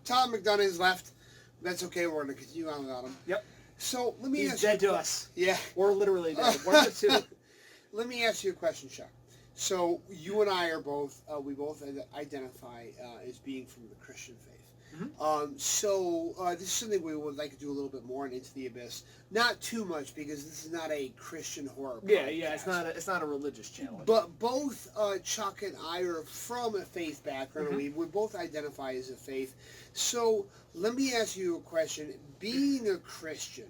Tom McDonough has left. That's okay. We're going to continue on without him. Yep. So let me He's ask dead you. to us. Yeah. Or literally dead. One of the two. Let me ask you a question, Chuck. So you and I are both, we both identify as being from the Christian faith. This is something we would like to do a little bit more in Into the Abyss. Not too much because this is not a Christian horror podcast. Yeah. It's not a religious channel. But both Chuck and I are from a faith background. We both identify as a faith. So let me ask you a question. Being a Christian,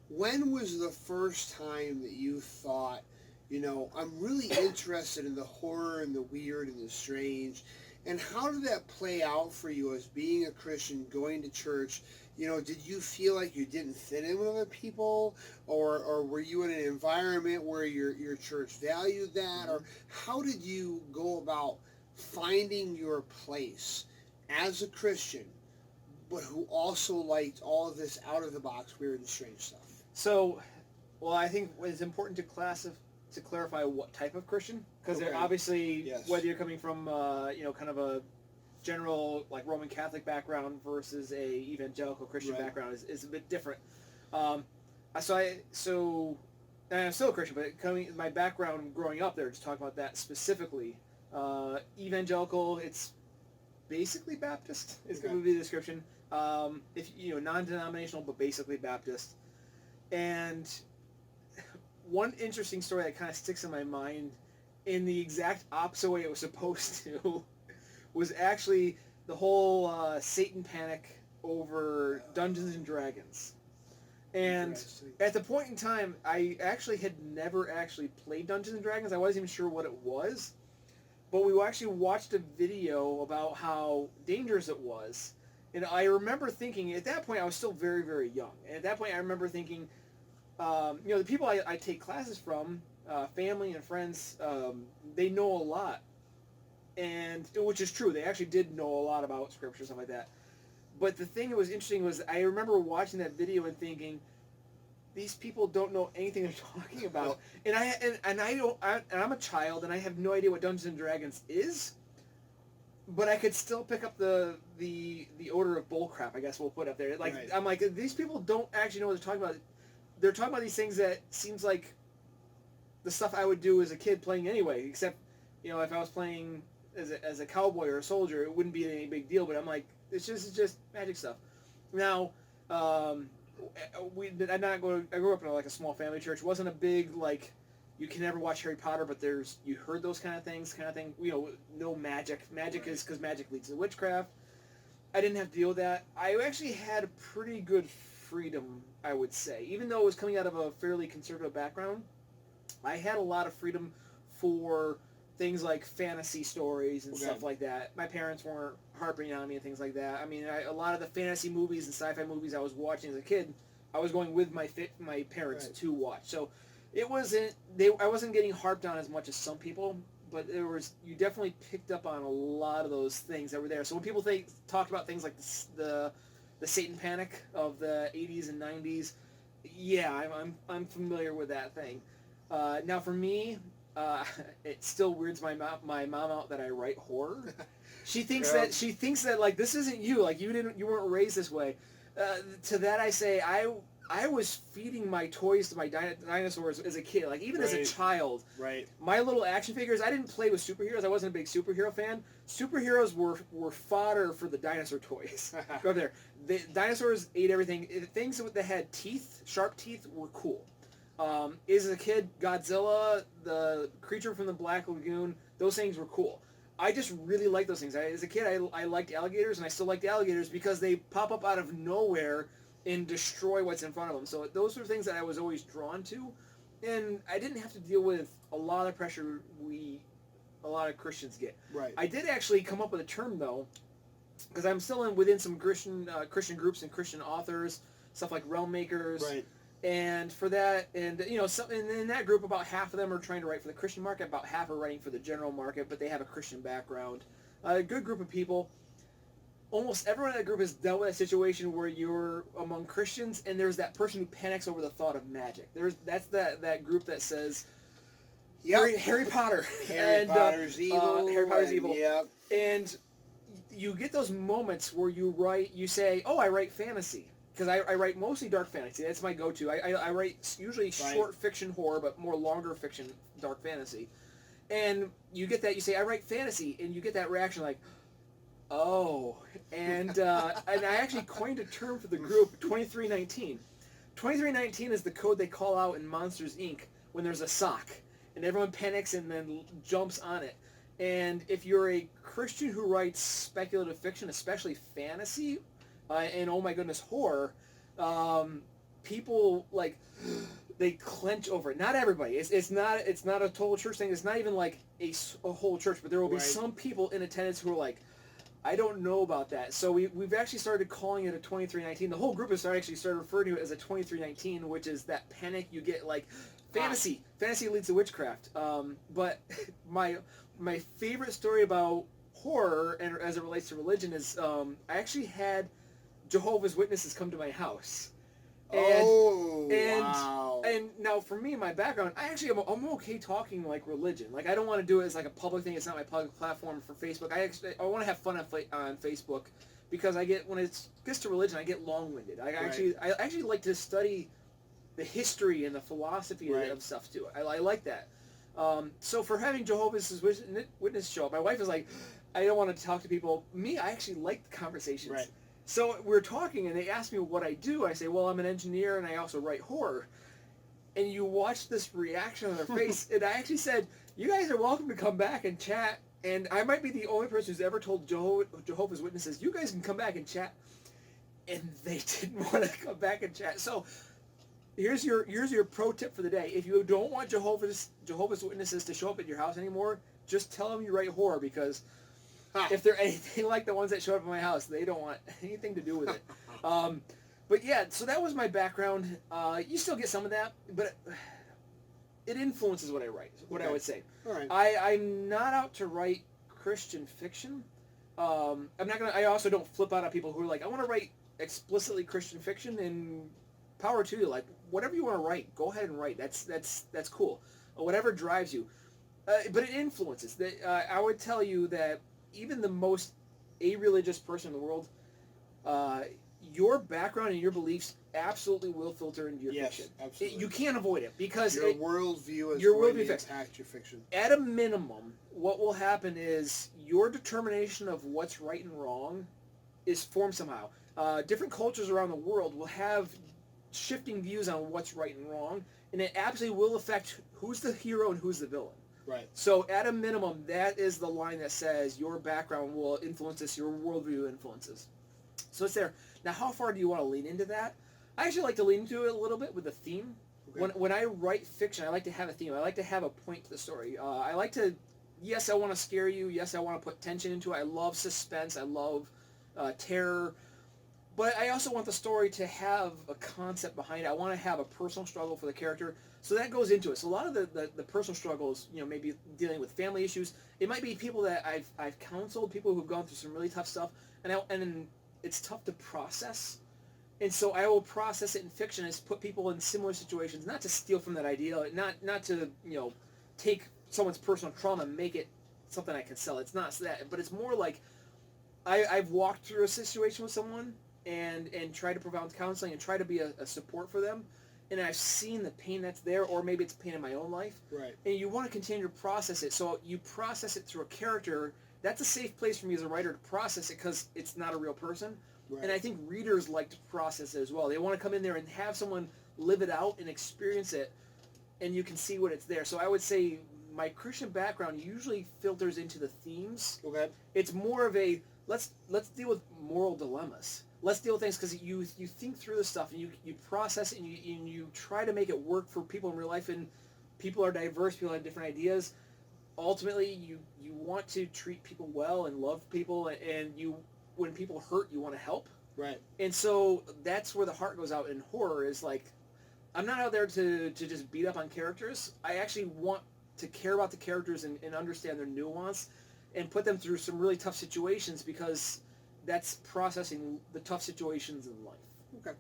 when was the first time that you thought, I'm really interested in the horror and the weird and the strange? And how did that play out for you as being a Christian, going to church? Did you feel like you didn't fit in with other people? Or were you in an environment where your church valued that? Or how did you go about finding your place as a Christian, but who also liked all of this out-of-the-box, weird and strange stuff? So, I think it's important to clarify what type of Christian, because obviously, whether you're coming from kind of a general like Roman Catholic background versus a evangelical Christian background is a bit different. And I'm still a Christian, but my background growing up there, just talking about that specifically, evangelical, it's basically Baptist is going to be the description. If non-denominational, but basically Baptist. And one interesting story that kind of sticks in my mind in the exact opposite way it was supposed to was actually the whole Satan panic over Dungeons and Dragons. And at the point in time, I actually had never actually played Dungeons and Dragons. I wasn't even sure what it was. But we actually watched a video about how dangerous it was. And I remember thinking, at that point I was still very, very young. And at that point I remember thinking, the people I take classes from, family and friends, they know a lot, and which is true. They actually did know a lot about scripture, stuff like that. But the thing that was interesting was I remember watching that video and thinking, these people don't know anything they're talking about, and I'm a child and I have no idea what Dungeons and Dragons is. But I could still pick up the odor of bullcrap, I guess we'll put up there. I'm like, these people don't actually know what they're talking about. They're talking about these things that seems like the stuff I would do as a kid playing anyway, except, if I was playing as a cowboy or a soldier, it wouldn't be any big deal, but I'm like, it's just magic stuff. Now, I grew up in a small family church. It wasn't a big, you can never watch Harry Potter, but you heard those kind of thing, no magic. Magic is because magic leads to witchcraft. I didn't have to deal with that. I actually had a pretty good freedom, I would say. Even though it was coming out of a fairly conservative background, I had a lot of freedom for things like fantasy stories and stuff like that. My parents weren't harping on me and things like that. I mean, a lot of the fantasy movies and sci-fi movies I was watching as a kid, I was going with my parents to watch. So it wasn't I wasn't getting harped on as much as some people, but you definitely picked up on a lot of those things that were there. So when people talked about things like the Satan panic of the 80s and 90s, yeah, I'm familiar with that thing. Now for me, it still weirds my mom out that I write horror. She thinks that like this isn't you, like you weren't raised this way. To that I say I was feeding my toys to my dinosaurs as a kid, like even as a child. Right. My little action figures, I didn't play with superheroes. I wasn't a big superhero fan. Superheroes were fodder for the dinosaur toys. Go there. The dinosaurs ate everything. Things that had teeth, sharp teeth, were cool. As a kid, Godzilla, the creature from the Black Lagoon, those things were cool. I just really liked those things. As a kid, I liked alligators, and I still liked alligators because they pop up out of nowhere and destroy what's in front of them. So those were things that I was always drawn to, and I didn't have to deal with a lot of pressure a lot of Christians get. Right. I did actually come up with a term, though, because I'm still within some Christian groups and Christian authors, stuff like Realm Makers. Right. And for that, and in that group, about half of them are trying to write for the Christian market, about half are writing for the general market, but they have a Christian background. A good group of people. Almost everyone in that group has dealt with a situation where you're among Christians, and there's that person who panics over the thought of magic. That's that group that says, Harry Potter. Harry Potter's evil. Harry Potter's evil. Yep. And you get those moments where you say, oh, I write fantasy. Because I write mostly dark fantasy. That's my go-to. I write usually short fiction horror, but more longer fiction dark fantasy. And you get that, you say, I write fantasy, and you get that reaction like, oh. And I actually coined a term for the group, 2319. 2319 is the code they call out in Monsters, Inc. when there's a sock, and everyone panics and then jumps on it. And if you're a Christian who writes speculative fiction, especially fantasy, and oh my goodness, horror, people like they clench over it. Not everybody. It's not a total church thing. It's not even like a whole church, but there will be some people in attendance who are like, I don't know about that. So we've actually started calling it a 2319. The whole group has actually started referring to it as a 2319, which is that panic you get like fantasy. Fantasy leads to witchcraft. But my favorite story about horror and as it relates to religion is I actually had Jehovah's Witnesses come to my house. Wow. And now for me, my background, I'm okay talking like religion. Like I don't want to do it as like a public thing. It's not my public platform for Facebook. I want to have fun on Facebook because when it gets to religion, I get long-winded. I actually like to study the history and the philosophy of stuff too. I like that. So for having Jehovah's Witness show up, my wife is like, I don't want to talk to people. Me, I actually like the conversations. Right. So we're talking, and they ask me what I do. I say, well, I'm an engineer, and I also write horror. And you watch this reaction on their face, and I actually said, you guys are welcome to come back and chat. And I might be the only person who's ever told Jehovah's Witnesses, you guys can come back and chat. And they didn't want to come back and chat. So here's your pro tip for the day. If you don't want Jehovah's Witnesses to show up at your house anymore, just tell them you write horror, because if they're anything like the ones that show up at my house, they don't want anything to do with it. But yeah, so that was my background. You still get some of that, but it influences what I write, I would say. All right. I'm not out to write Christian fiction. I also don't flip out on people who are like, I want to write explicitly Christian fiction, and power to you. Like, whatever you want to write, go ahead and write. That's cool. Whatever drives you. But it influences. I would tell you that even the most a-religious person in the world, your background and your beliefs absolutely will filter into your fiction. Absolutely. You can't avoid it because your worldview is going to impact your fiction. At a minimum, what will happen is your determination of what's right and wrong is formed somehow. Different cultures around the world will have shifting views on what's right and wrong, and it absolutely will affect who's the hero and who's the villain. Right. So at a minimum, that is the line that says your background will influence this, your worldview influences. So it's there. Now, how far do you want to lean into that? I actually like to lean into it a little bit with a theme. Okay. When I write fiction, I like to have a theme. I like to have a point to the story. I like to, yes, I want to scare you. Yes, I want to put tension into it. I love suspense. I love terror. But I also want the story to have a concept behind it. I want to have a personal struggle for the character. So that goes into it. So a lot of the personal struggles, maybe dealing with family issues. It might be people that I've counseled, people who've gone through some really tough stuff, and it's tough to process. And so I will process it in fiction as put people in similar situations, not to steal from that idea, not to take someone's personal trauma and make it something I can sell. It's not that, but it's more like I've walked through a situation with someone and try to provide counseling and try to be a support for them. And I've seen the pain that's there, or maybe it's pain in my own life. Right. And you want to continue to process it. So you process it through a character. That's a safe place for me as a writer to process it because it's not a real person. Right. And I think readers like to process it as well. They want to come in there and have someone live it out and experience it, and you can see what it's there. So I would say my Christian background usually filters into the themes. Okay. It's more of a, let's deal with moral dilemmas. Let's deal with things because you think through the stuff and you process it and you try to make it work for people in real life, and people are diverse, people have different ideas. Ultimately, you want to treat people well and love people, and when people hurt, you want to help. Right. And so that's where the heart goes out in horror is like, I'm not out there to just beat up on characters. I actually want to care about the characters and understand their nuance and put them through some really tough situations because that's processing the tough situations in life. Okay.